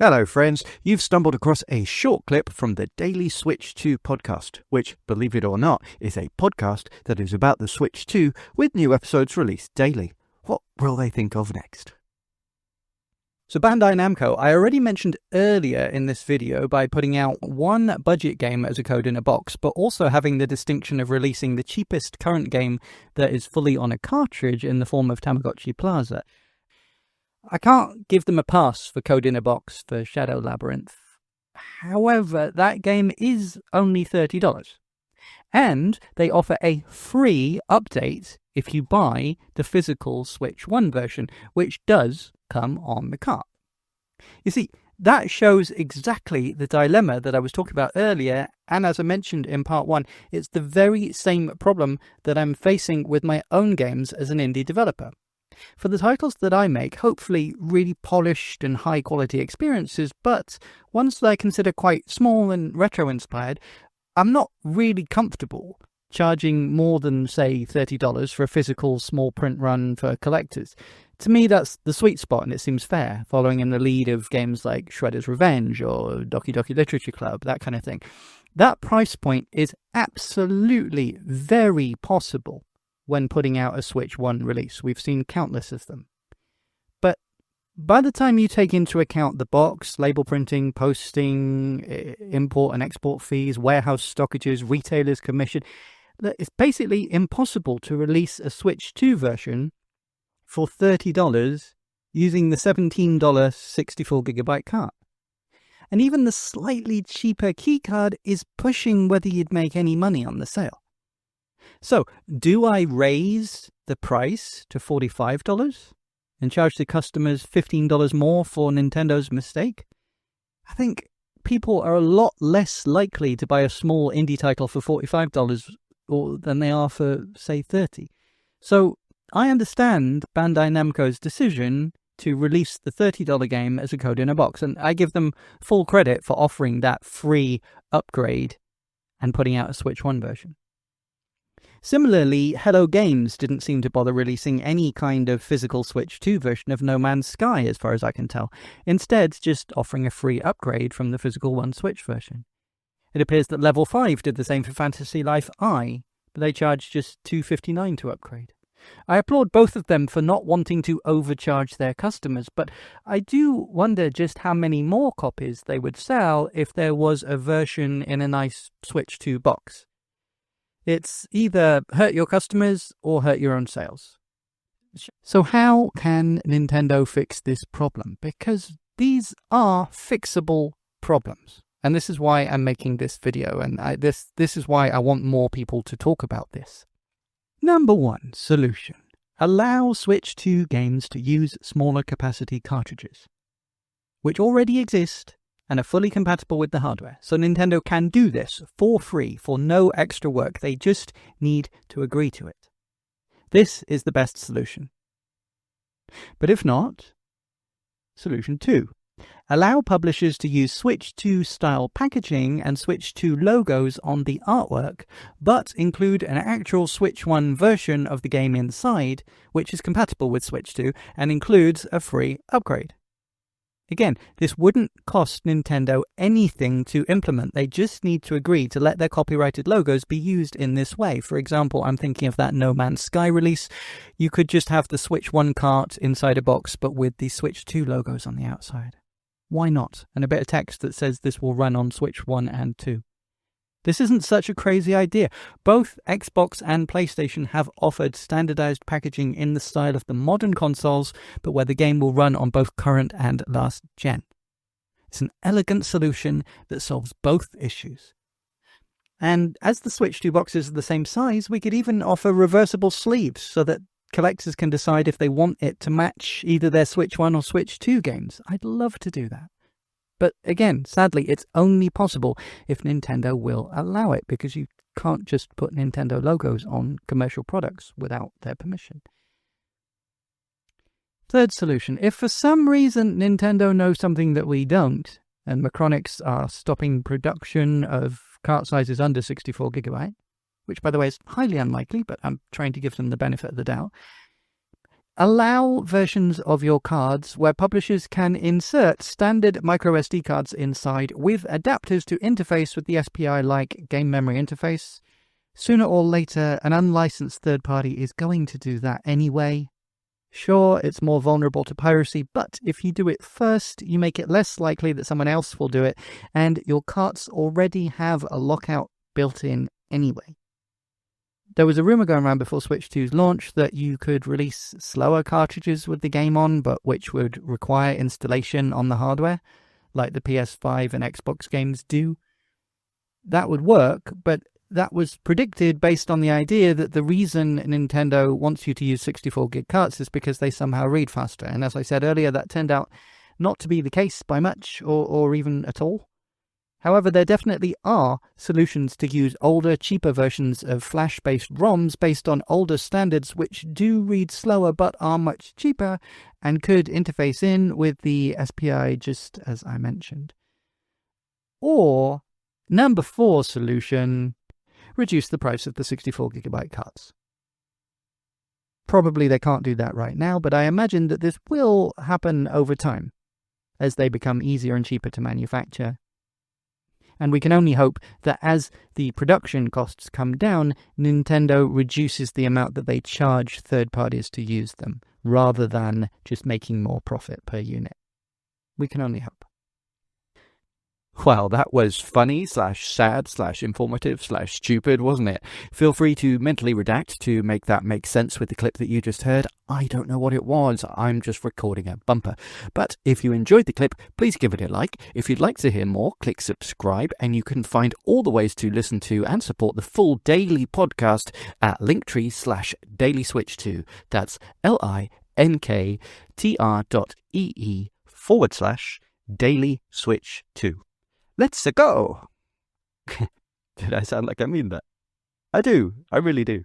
Hello friends, you've stumbled across a short clip from the Daily Switch 2 podcast, which, believe it or not, is a podcast that is about the Switch 2 with new episodes released daily. What will they think of next? So Bandai Namco, I already mentioned earlier in this video by putting out one budget game as a code in a box, but also having the distinction of releasing the cheapest current game that is fully on a cartridge in the form of Tamagotchi Plaza. I can't give them a pass for code in a box for Shadow Labyrinth. However, that game is only $30. And they offer a free update if you buy the physical Switch 1 version, which does come on the cart. You see, that shows exactly the dilemma that I was talking about earlier, and as I mentioned in part 1, it's the very same problem that I'm facing with my own games as an indie developer. For the titles that I make, hopefully really polished and high-quality experiences, but ones that I consider quite small and retro-inspired, I'm not really comfortable charging more than, say, $30 for a physical small print run for collectors. To me, that's the sweet spot, and it seems fair, following in the lead of games like Shredder's Revenge or Doki Doki Literature Club, that kind of thing. That price point is absolutely very possible when putting out a Switch 1 release. We've seen countless of them. But by the time you take into account the box, label printing, posting, import and export fees, warehouse stockages, retailers' commission, it's basically impossible to release a Switch 2 version for $30 using the $17 64GB cart. And even the slightly cheaper keycard is pushing whether you'd make any money on the sale. So, do I raise the price to $45 and charge the customers $15 more for Nintendo's mistake? I think people are a lot less likely to buy a small indie title for $45 than they are for, say, $30. So, I understand Bandai Namco's decision to release the $30 game as a code in a box, and I give them full credit for offering that free upgrade and putting out a Switch 1 version. Similarly, Hello Games didn't seem to bother releasing any kind of physical Switch 2 version of No Man's Sky, as far as I can tell, instead just offering a free upgrade from the physical 1 Switch version. It appears that Level 5 did the same for Fantasy Life I, but they charged just $2.59 to upgrade. I applaud both of them for not wanting to overcharge their customers, but I do wonder just how many more copies they would sell if there was a version in a nice Switch 2 box. It's either hurt your customers or hurt your own sales. So how can Nintendo fix this problem? Because these are fixable problems. And this is why I'm making this video, and this is why I want more people to talk about this. Number 1 solution. Allow Switch 2 games to use smaller capacity cartridges, which already exist and are fully compatible with the hardware. So Nintendo can do this for free, for no extra work. They just need to agree to it. This is the best solution. But if not, solution 2. Allow publishers to use Switch 2 style packaging and Switch 2 logos on the artwork, but include an actual Switch 1 version of the game inside, which is compatible with Switch 2 and includes a free upgrade. Again, this wouldn't cost Nintendo anything to implement. They just need to agree to let their copyrighted logos be used in this way. For example, I'm thinking of that No Man's Sky release. You could just have the Switch 1 cart inside a box, but with the Switch 2 logos on the outside. Why not? And a bit of text that says this will run on Switch 1 and 2. This isn't such a crazy idea. Both Xbox and PlayStation have offered standardized packaging in the style of the modern consoles, but where the game will run on both current and last gen. It's an elegant solution that solves both issues. And as the Switch 2 boxes are the same size, we could even offer reversible sleeves so that collectors can decide if they want it to match either their Switch 1 or Switch 2 games. I'd love to do that. But again, sadly, it's only possible if Nintendo will allow it, because you can't just put Nintendo logos on commercial products without their permission. Third solution. If for some reason Nintendo knows something that we don't, and Macronics are stopping production of cart sizes under 64GB, which, by the way, is highly unlikely, but I'm trying to give them the benefit of the doubt, Allow versions of your cards where publishers can insert standard microSD cards inside with adapters to interface with the SPI-like game memory interface. Sooner or later, an unlicensed third party is going to do that anyway. Sure, it's more vulnerable to piracy, but if you do it first, you make it less likely that someone else will do it, and your carts already have a lockout built in anyway. There was a rumor going around before Switch 2's launch that you could release slower cartridges with the game on, but which would require installation on the hardware, like the PS5 and Xbox games do. That would work, but that was predicted based on the idea that the reason Nintendo wants you to use 64-gig carts is because they somehow read faster. And as I said earlier, that turned out not to be the case by much or even at all. However, there definitely are solutions to use older, cheaper versions of Flash-based ROMs based on older standards which do read slower but are much cheaper and could interface in with the SPI just as I mentioned. Or, number 4 solution, reduce the price of the 64GB cards. Probably they can't do that right now, but I imagine that this will happen over time as they become easier and cheaper to manufacture. And we can only hope that as the production costs come down, Nintendo reduces the amount that they charge third parties to use them, rather than just making more profit per unit. We can only hope. Well, that was funny / sad / informative / stupid, wasn't it? Feel free to mentally redact to make that make sense with the clip that you just heard. I don't know what it was. I'm just recording a bumper. But if you enjoyed the clip, please give it a like. If you'd like to hear more, click subscribe, and you can find all the ways to listen to and support the full daily podcast at linktree/dailyswitch2. That's linktr.ee/dailyswitch2. Let's go! Did I sound like I mean that? I do. I really do.